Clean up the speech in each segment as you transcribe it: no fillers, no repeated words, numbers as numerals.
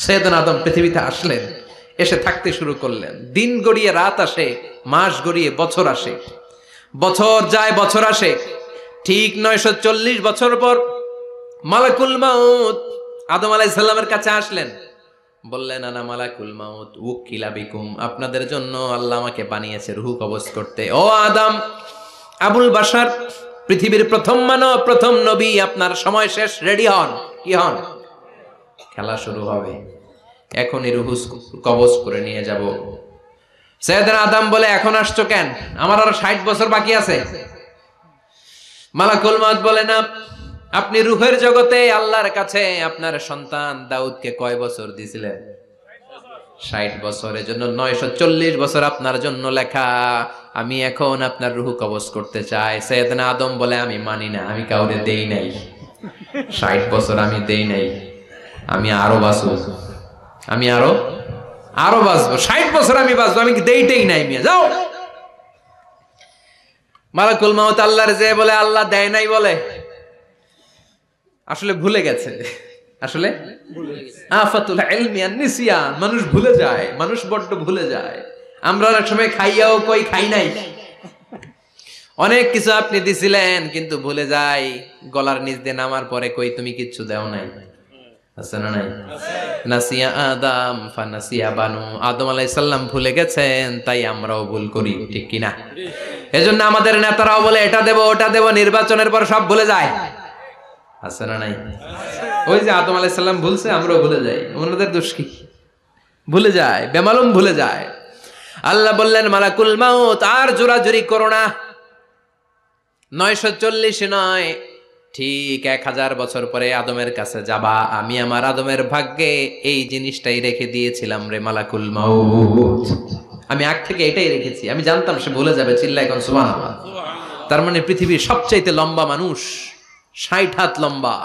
সৈয়দনা আদম পৃথিবীতে আসলেন, এসে থাকতে শুরু করলেন। দিন গড়িয়ে রাত আসে, মাস গড়িয়ে বছর আসে, বছর যায় বছর আসে। ঠিক 940 বছর পর মালাকুল মাউত আদম আলাইহিস সালামের কাছে আসলেন, বললেন আনা মালাকুল মাউত উকিলা বিকুম, আপনাদের জন্য আল্লাহ আমাকে বানিয়েছে রূহ কবজ করতে। ও আদম, আবুল বাশার, পৃথিবীর প্রথম মানব, প্রথম নবী, আপনার সময় শেষ, রেডি হন। কি হন? খেলা শুরু হবে, এখনই রূহ কবজ করে নিয়ে যাব। সাইয়েদনা আদম বলে, এখন আসছো কেন? আমার আরো 60 বছর বাকি আছে। মালাকুল মাউত বলে, না, আপনি রূহের জগতে আল্লাহর কাছে আপনার সন্তান দাউদকে কয় বছর দিয়েছিলেন? 60 বছর। এজন্য 940 বছর আপনার জন্য লেখা। আমি এখন আপনার রূহ কবজ করতে চাই। সাইয়েদনা আদম বলে, আমি মানি না, আমি কাউরে দেই নাই। 60 বছর আমি দেই নাই, আমি আরো বাঁচবো, আমি আরো বাঁচবো, 60 বছর আমি বাঁচবো, আমি দেইতেই নাই। মিয়া যাও। মালাকুল মাউত আল্লাহর যে বলে, আল্লাহ দেয় নাই বলে, আসলে ভুলে গেছে। আসলে আফাতুল ইলমি আন নিসিয়ান, মানুষ ভুলে যায়, মানুষ বড্ড ভুলে যায়। আমরা অনেক সময় খাইয়াও কই খাই নাই। অনেক কিছু আপনি দিছিলেন কিন্তু ভুলে যাই, গলার নিচ দিয়ে নামার পরে কই তুমি কিচ্ছু দাও নাই। আছে না নাই? নাসিয়া আদম ফানাসিয়া বানু, আদম আলাইহিস সালাম ভুলে গেছেন, তাই আমরাও ভুল করি, ঠিক কি না? এজন্য আমাদের নেতারাও বলে এটা দেব ওটা দেব, নির্বাচনের পর সব ভুলে যায়। আছে না নাই? ওই যে আদম আলাইহিস সালাম ভুলছে, আমরাও ভুলে যাই। ওনাদের দোষ কি? ভুলে যায়, বেমালুম ভুলে যায়। আল্লাহ বললেন, মালাকুল মাউত আর জোরাজুরি করো না। 940 নয়, ঠিক 1000 বছর পরে আদমের কাছে যাবা। আমি আমার আদমের ভাগ্যে এই জিনিসটাই রেখে দিয়েছিলাম রে মালাকুল মাউত। আমি আগ থেকে এটাই রেখেছি, আমি জানতাম সে ভুলে যাবে। চিল্লায় কোন সুবহানাল্লাহ। তার মানে পৃথিবীর সবচাইতে লম্বা মানুষ, 60 হাত লম্বা,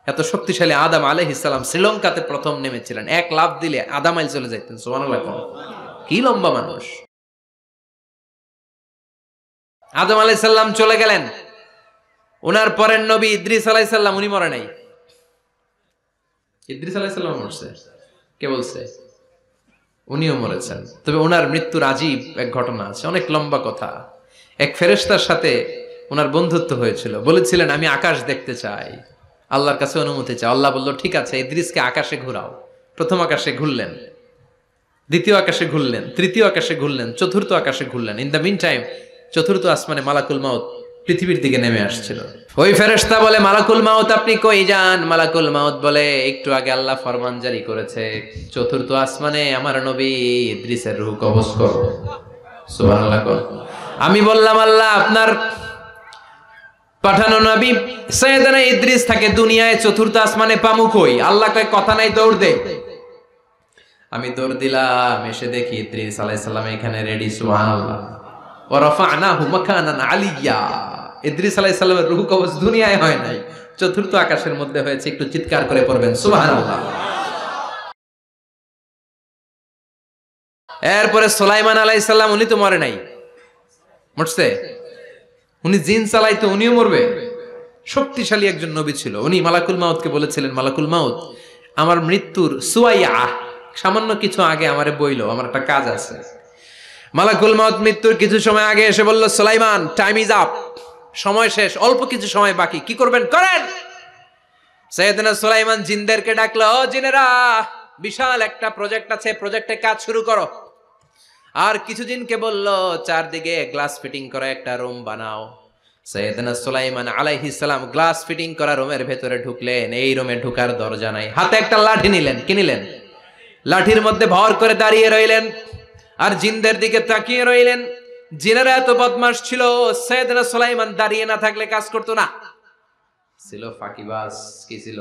এত শক্তিশালী আদম আলাইহিস সালাম শ্রীলঙ্কাতে প্রথম নেমেছিলেন। এক লাফ দিলে আধা মাইল চলে যাইতেন। সুবহানাল্লাহ। কি লম্বা মানুষ। আদম আলাইহিস সালাম চলে গেলেন, ওনার পরের নবী ইদ্রিস আলাইহিস সালাম, উনি মরে নাই। ইদ্রিস আলাইহিস সালাম মরছে, কে বলছে? উনিও মরেছেন। তবে ওনার মৃত্যুর আজীব এক ঘটনা আছে, অনেক লম্বা কথা। এক ফেরেশতার সাথে ওনার বন্ধুত্ব হয়েছিল, বলেছিলেন আমি আকাশ দেখতে চাই, আল্লাহর কাছে অনুমতি চাই। আল্লাহ বলল ঠিক আছে, ইদ্রিসকে আকাশে ঘুরাও। প্রথম আকাশে ঘুরলেন, দ্বিতীয় আকাশে ঘুরলেন, তৃতীয় আকাশে ঘুরলেন, চতুর্থ আকাশে ঘুরলেন। ইন দ্য মিন টাইম চতুর্থ আসমানে মালাকুল মাউত পৃথিবীর দিকে নেমে আসছিল। ওই ফেরেশতা বলে, মালাকুল মাউত আপনি কই যান? মালাকুল মাউত বলে, একটু আগে আল্লাহ ফরমান জারি করেছে, চতুর্থ আসমানে আমার নবী ইদ্রিসের রূহ কবজ করো। সুবহানাল্লাহ। আমি বললাম, আল্লাহ আপনার পাঠানো নবী সাইয়েদনা ইদ্রিস থাকে দুনিয়ায়, চতুর্থ আসমানে পামু কই? আল্লাহ কয় কথা নাই, দৌড় দে। আমি দৌড় দিলাম, এসে দেখি ইদ্রিস আলাইহিস সালাম এখানে রেডি। সুবহানাল্লাহ। ওয়া রাফা'নাহু মাকানান আলিয়্যা। ইদ্রিস আলাইহিস সালামের রূহ কবজ দুনিয়ায় হয় নাই, চতুর্থ আকাশের মধ্যে হয়েছে। একটু চিৎকার করে পড়বেন সুবহানাল্লাহ। এরপরে সুলাইমান আলাইহিস সালাম, উনি তো মরে নাই, মরছে। উনি জিন চালাইতো, উনিও মরবে। শক্তিশালী একজন নবী ছিল। উনি মালাকুল মাউতকে বলেছিলেন, মালাকুল মাউত আমার মৃত্যুর সুয়াইয়া, সামান্য কিছু আগে আমারে বইলো, আমার একটা কাজ আছে। মালাকুল মাউত মৃত্যুর কিছু সময় আগে এসে বলল, সুলাইমান টাইম ইজ আপ, সময় শেষ, অল্প কিছু সময় বাকি, কি করবেন করেন। সাইয়েদনা সুলাইমান জিনদেরকে ডাকলো, ও জিনেরা, বিশাল একটা প্রজেক্ট আছে, প্রজেক্টে কাজ শুরু করো। আর কিছু জিনকে বলল, চারদিকে গ্লাস ফিটিং করা একটা রুম বানাও। সাইয়েদনা সুলাইমান আলাইহিস সালাম গ্লাস ফিটিং করা রুমের ভেতরে ঢুকলেন। এই রুমে ঢুকার দরজা নাই, হাতে একটা লাঠি নিলেন। কি নিলেন? লাঠির মধ্যে ভর করে দাঁড়িয়ে রইলেন আর জিনদের দিকে তাকিয়ে রইলেন। জিনেরা এত বদমাশ ছিল, সাইয়েদনা সুলাইমান দাঁড়িয়ে না থাকলে কাজ করতো না। ছিল ফাঁকিবাজ। কি ছিল?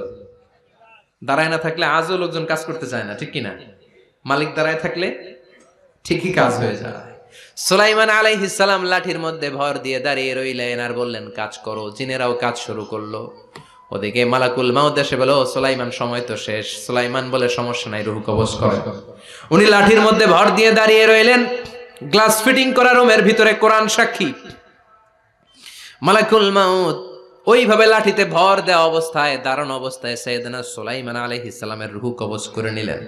দাঁড়ায় না থাকলে আজও লোকজন কাজ করতে চায় না, ঠিক কিনা? মালিক দাঁড়ায় থাকলে ঠিকই কাজ হয়ে যায়। সুলাইমান আলাইহিস সালাম লাঠির মধ্যে ভর দিয়ে দাঁড়িয়ে রইলেন আর বললেন কাজ করো। জিনেরাও কাজ শুরু করলো। ওদিকে মালাকুল মাউত এসে বলে, ও সুলাইমান সময় তো শেষ। সুলাইমান বলে, সমস্যা নাই, রূহ কবজ করো। উনি লাঠির মধ্যে ভর দিয়ে দাঁড়িয়ে রইলেন। গ্লাস ফিটিং করা রুমের ভিতরে কোরআন সাক্ষী। মালাকুল মাউত ওইভাবে লাঠিতে ভর দেওয়া অবস্থায় দাঁড়ানো অবস্থায় সাইয়েদনা সুলাইমান আলাইহিস সালামের রূহ কবজ করে নিলেন।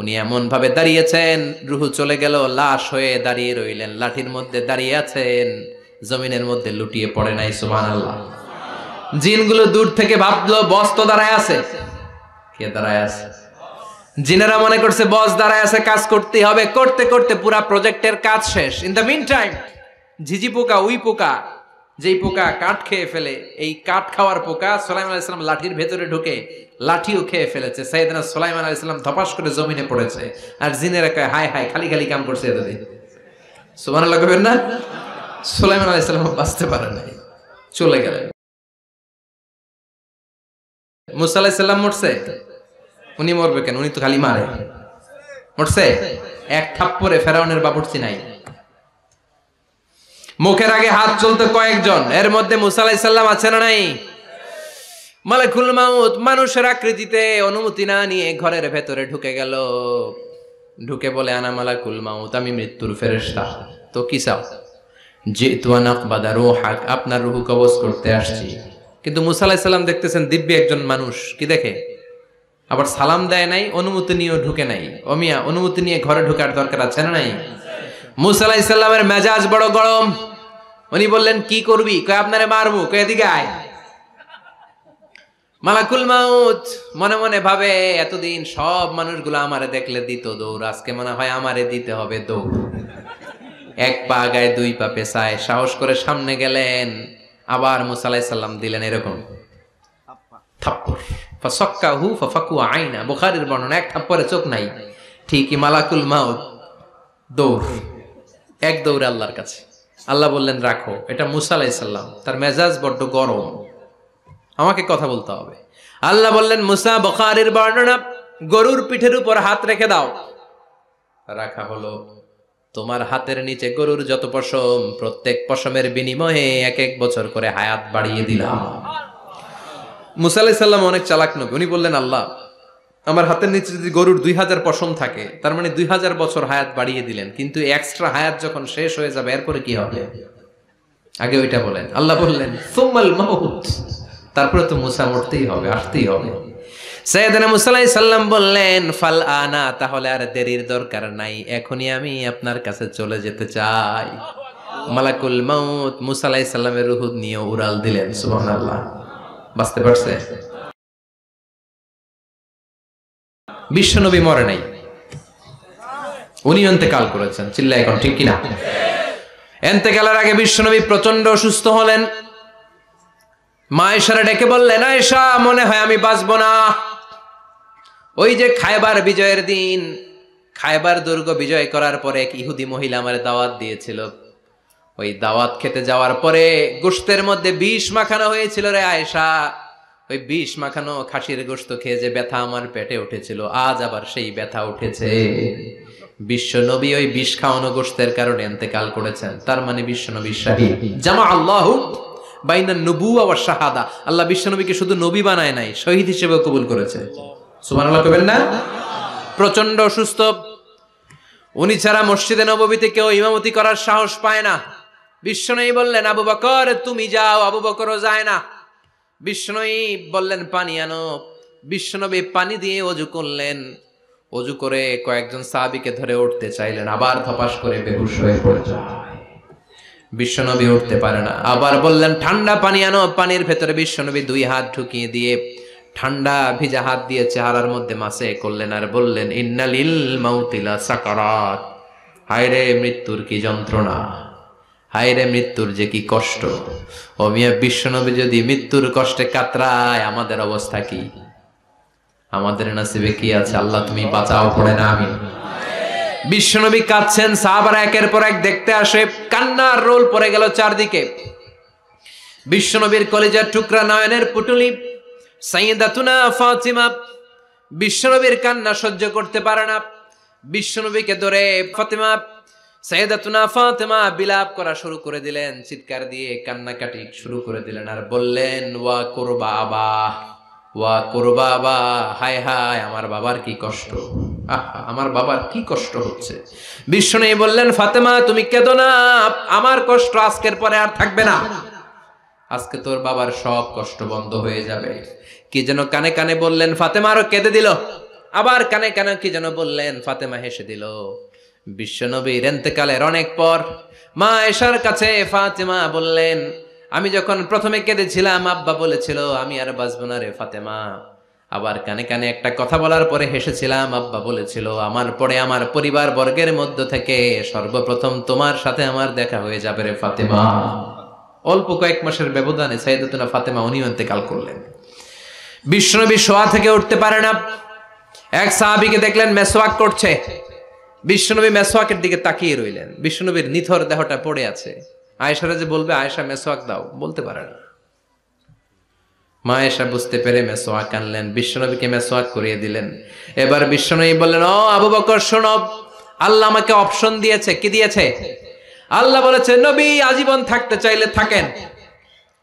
উনি এমন ভাবে দাঁড়িয়েছেন, রূহ চলে গেল, লাশ হয়ে দাঁড়িয়ে রইলেন, লাঠির মধ্যে দাঁড়িয়ে আছেন, জমিনের মধ্যে লুটিয়ে পড়ে নাই। সুবহানাল্লাহ। জিনগুলো দূর থেকে ভাবলো বস তো দাঁড়ায় আছে। কে দাঁড়ায় আছে? জিনেরা মনে করছে বস দাঁড়ায় আছে, কাজ করতে হবে। করতে করতে পুরা প্রজেক্টের কাজ শেষ। ইন দ্য মিন টাইম ঝিঝি পোকা, উই পোকা, যেই পোকা কাঠ খেয়ে ফেলে, এই কাঠ খাওয়ার পোকা সুলাইমান আলাইহিস সালাম লাঠির ভেতরে ঢুকে লাঠিও খেয়ে ফেলেছে। সাইয়েদনা সুলাইমান আলাইহিস সালাম ধপাস করে জমিনে পড়েছে। আর জিনেরা কয় হায় হায়, খালি খালি কাম করছে এতদিন। সুবহানাল্লাহ কইবেন না? সুলাইমান আলাইহিস সালাম বাঁচতে পারে নাই, চলে গেলেন। মুসা আলাইহিস সালাম মরছে? উনি মরবে কেন? উনি তো খালি মারে। মরছে? এক থাপ্পড়ে ফেরাউনের বাবুর্চি নাই। মুখের আগে হাত চলতে কয়েকজন, এর মধ্যে মুসা আলাইহিস সালাম আছে না নাই? মালাকুল মাউত মানুষের আকৃতিতে অনুমতি না নিয়ে ঘরের ভেতরে ঢুকে গেল। ঢুকে বলে আনা মালাকুল মাউত, আমি মৃত্যুর ফেরেশতা। তো কি চাও? জিতু আন আকবাদা রূহাক, আপনার রূহ কবজ করতে আসছি। কিন্তু মুসা আলাইহিস সালাম দেখতেছেন দিব্য একজন মানুষ, কি দেখে? আবার সালাম দেয় নাই, অনুমতি নিয়েও ঢুকে নাই। অমিয়া অনুমতি নিয়ে ঘরে ঢোকার দরকার আছে না নাই? মুসা আলাইহিস সালামের মেজাজ বড় গরম। উনি বললেন কি করবি? কয় আপনারে মারবো। কয় এদিকে আয়। মালাকুল মাউত মনে মনে ভাবে এতদিন সব মানুষগুলো আমারে দেখলে দিত দৌড়, আজকে মনে হয় আমারে দিতে হবে দৌড়। এক পা গায়ে দুই পা পেছায় সাহস করে সামনে গেলেন। আবার মুসা আলাইহিস সালাম দিলেন এরকম থাপ্পড়। ফাসাক্কাহু ফাফাকু আইনা, বুখারীর বর্ণনা, এক থাপ্পড়ে চোখ নাই। ঠিকই মালাকুল মাউত দৌড়, এক দৌড়ে আল্লাহর কাছে। আল্লাহ বললেন রাখো, এটা মুসা আলাইহিস সালাম, তার মেজাজ বড্ড গরম, আমাকে কথা বলতে হবে। আল্লাহ বললেন মুসা, বুখারীর বর্ণনা, গরুর পিঠের উপর হাত রেখে দাও। রাখা হলো। তোমার হাতের নিচে গরুর যত পশম, প্রত্যেক পশমের বিনিময়ে এক এক বছর করে হায়াত বাড়িয়ে দিলাম। মুসা আলাইহিস সালাম অনেক চালাক নবী। উনি বললেন আল্লাহ, আমার হাতের নিচে যদি গরুর 2000 পশম থাকে, তার মানে 2000 বছর হায়াত বাড়িয়ে দিলেন, কিন্তু এক্সট্রা হায়াত যখন শেষ হয়ে যাবে এরপরে কি হবে? আগে ওইটা বলেন। আল্লাহ বললেন সুম্মাল মাউত, তারপরে তো মুসা মরতেই হবে, আসতেই হবে। সাইয়েদনা মুসা আলাইহিস সালাম বললেন ফাল আনা, তাহলে আর দেরির দরকার নাই, এখনই আমি আপনার কাছে চলে যেতে চাই। মালাকুল মাউত মুসা আলাইহিস সালামের রূহ নিয়ে উড়াল দিলেন। সুবহানাল্লাহ। বাঁচতে পারছে? বিশ্বনবী মরে নাই, উনি ইন্তেকাল করেছেন। চিল্লায় এখন ঠিক কিনা? ইন্তেকালের আগে বিশ্বনবী প্রচন্ড অসুস্থ হলেন। মা আয়েশারে ডেকে বললেন, আয়েশা মনে হয় আমি বাঁচব না। ওই যে খায়বার বিজয়ের দিন, খায়বার দুর্গ বিজয় করার পরে এক ইহুদি মহিলা আমার দাওয়াত দিয়েছিল। ওই দাওয়াত খেতে যাওয়ার পরে গোশতের মধ্যে বিষ মাখানো হয়েছিল রে আয়েশা। ওই বিষ মাখানো খাসির গোশত খেয়ে যে ব্যথা আমার পেটে উঠেছিল, আজ আবার সেই ব্যথা উঠেছে। বিশ্ব নবী ওই বিষ খাওয়ানো গোশতের কারণে ইন্তেকাল করেছেন। তার মানে বিশ্ব নবী শাহীদ। জামা আল্লাহু বাইনান নবুওয়া ওয়াশ শাহাদা, আল্লাহ বিশ্ব নবীকে শুধু নবী বানায় নাই, শহীদ হিসেবে কবুল করেছে। সুবহানাল্লাহ কইবেন না? প্রচন্ড অসুস্থ, উনি ছাড়া মসজিদে নববীতে কেউ ইমামতি করার সাহস পায় না। বিশ্বনবী বললেন আবু বকর তুমি যাও, আবু বকরও যায় না। বিশ্বনবী বললেন পানি আনো। বিশ্বনবী পানি দিয়ে ওযু করলেন। ওযু করে কয়েকজন সাহাবীকে ধরে উঠতে চাইলেন, আবার ধপাস করে বেহুশ হয়ে পড়ে যায়। বিশ্বনবী উঠতে পারে না। আবার বললেন ঠান্ডা পানি আনো। পানির ভেতরে বিশ্বনবী 2 হাত ঢুকিয়ে দিয়ে ঠান্ডা ভিজা হাত দিয়ে চেহারার মধ্যে মাসে করলেন আর বললেন ইন্নালিল মাউতিলা সাকারাত, হায়রে মৃত্যুর কি যন্ত্রণা, হায়রে মৃত্যুর যে কি কষ্ট। ও মিয়া, বিশ্বনবী যদি মৃত্যুর কষ্টে কাতরায়, আমাদের অবস্থা কি? আমাদের নসিবে কি আছে? আল্লাহ তুমি বাঁচাও, পড়ে না আমি। বিশ্বনবী কাঁদছেন, সাহাবারা একের পর এক দেখতে আসে, কান্নার রোল পড়ে গেল চারদিকে। বিশ্বনবীর কলিজার টুকরা নয়নের পুটুলি সাইয়্যিদাতুনা ফাতিমা বিশ্বনবীর কান্না সহ্য করতে পারে না। বিশ্বনবীকে ধরে ফাতিমা, সাইয়্যিদাতুনা ফাতিমা বিলাপ করা শুরু করে দিলেন, চিৎকার দিয়ে কান্নাকাটি শুরু করে দিলেন আর বললেন ওয়া কুরবা আবা, ওয়া কুরবা আবা, হায় হায় আমার বাবার কি কষ্ট, আহা আমার বাবার কি কষ্ট হচ্ছে। বিশ্বনবী বললেন ফাতেমা তুমি কেঁদো না, আমার কষ্ট আজকের পরে আর থাকবে না। আজকে তোর বাবার সব কষ্ট বন্ধ হয়ে যাবে। কি যেন কানে কানে বললেন, ফাতেমা আরো কেঁদে দিল। আবার কানে কানে কি যেন বললেন, ফাতেমা হেসে দিল। বিশ্বনবীর ইন্তেকালের অনেক পর মা আয়েশার কাছে ফাতেমা বললেন, আমি যখন প্রথমে কেঁদেছিলাম আব্বা বলেছিল আমি আর বাঁচব না রে ফাতেমা। আবার কানে কানে একটা কথা বলার পরে হেসেছিলাম, আব্বা বলেছিল আমার পরে আমার পরিবার বর্গের মধ্য থেকে সর্বপ্রথম তোমার সাথে আমার দেখা হয়ে যাবে রে ফাতেমা। অল্প কয়েক মাসের ব্যবধানে সাইয়েদাতুনা ফাতেমা উনিও ইন্তেকাল করলেন। বিশ্বনবী শোয়া থেকে উঠতে পারে না। এক সাহাবীকে দেখলেন মেসওয়াক করছে। বিশ্বনবী মেসওয়াকের দিকে তাকিয়ে রইলেন। বিশ্বনবীর নিথর দেহটা পড়ে আছে। আয়েশারা যে বলবে আয়েশা মেসওয়াক দাও, বলতে পারে না। মা আয়েশা বুঝতে পেরে মেসওয়াক আনলেন, বিশ্বনবীকে মেসওয়াক করিয়ে দিলেন। এবার বিশ্বনবী বললেন, ও আবু বকর শোনো, আল্লাহ আমাকে অপশন দিয়েছে। কি দিয়েছে? আল্লাহ বলেছে নবী আজীবন থাকতে চাইলে থাকেন,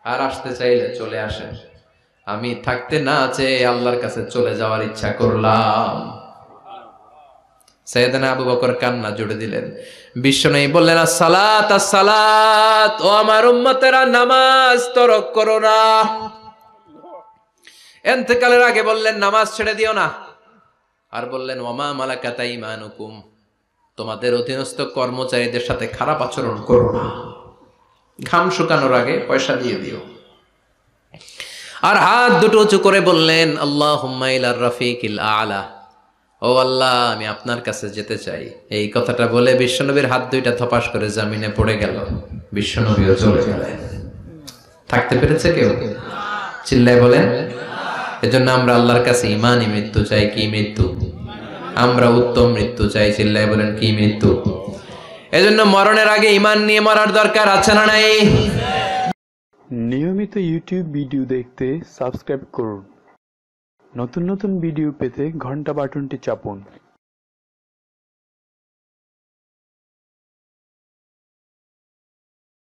আর আসতে চাইলে চলে আসেন। আমি থাকতে না চেয়ে আল্লাহর কাছে চলে যাওয়ার ইচ্ছা করলাম। সাইয়েদনা আবু বকর কান্না জুড়ে দিলেন। বিশ্বনবী বললেন, আসসালাত আসসালাত, ও আমার উম্মতেরা নামাজ তরক করো না। ইন্তেকালের আগে বললেন নামাজ ছেড়ে দিও না। আর বললেন ওয়ামা মালাকাত আইমানুকুম, তোমাদের অধীনস্থ কর্মচারীদের সাথে খারাপ আচরণ করো না। ঘাম শুকানোর আগে পয়সা দিয়ে দিও। আর হাত দুটো উঁচু করে বললেন আল্লাহুম্মা ইলার রাফিকিল আলা, ও আল্লাহ আমি আপনার কাছে যেতে চাই। এই কথাটা বলে বিশ্বনবীর হাত দুইটা থপাস করে জমিনে পড়ে গেল। বিশ্বনবীও চলে গেলেন। থাকতে পেরেছে কেউ? চিল্লায় বলেন। এজন্য আমরা আল্লাহর কাছে ঈমানি মৃত্যু চাই। কি মৃত্যু? আমরা উত্তম মৃত্যু চাই। চিল্লায় বলেন কি মৃত্যু? এজন্য মরণের আগে ঈমান নিয়ে মরার দরকার আছে না নাই? নিয়মিত ইউটিউব ভিডিও দেখতে সাবস্ক্রাইব করুন। নতুন নতুন ভিডিও পেতে ঘন্টা বাটনটি চাপুন।